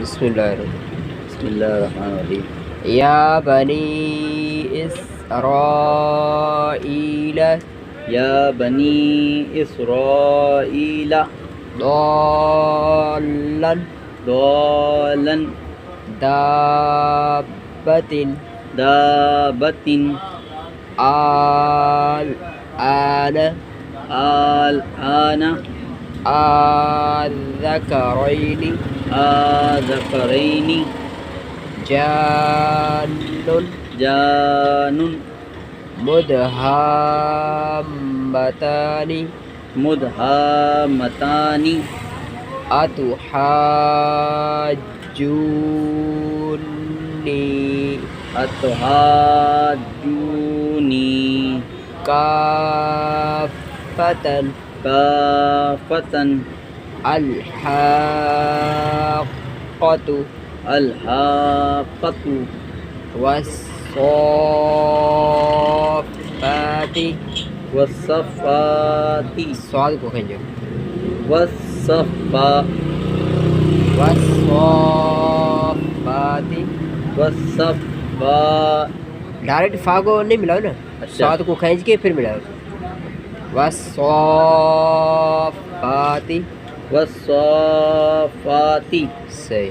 बिस्मिल्लाहिर्रहमानिर्रहीम। या बनी इसराईल या बनी इसराईला ضالًا ضالًا दाबतिन दाबतिन आन आना आज़करैनि आज़करैनि जानुन जानुन मुदहाम्मतानि मुदहामतानि अतुहाज्जूनी अतहाजूनी काफ़तन काफ़तन अलहाक़तु अलहाक़तु वस्सॉफ़ाती वस्सफ़ाती स्वाद को कहेंगे वस्सफ़ा वस्सॉफ़ाती वस्सफ़ा। डायरेक्ट फा को नहीं मिलाओ ना, अच्छा। स्वाद को खींच के फिर मिलाओ। वस्सॉफ़ाती वस्सफ़ाती सही।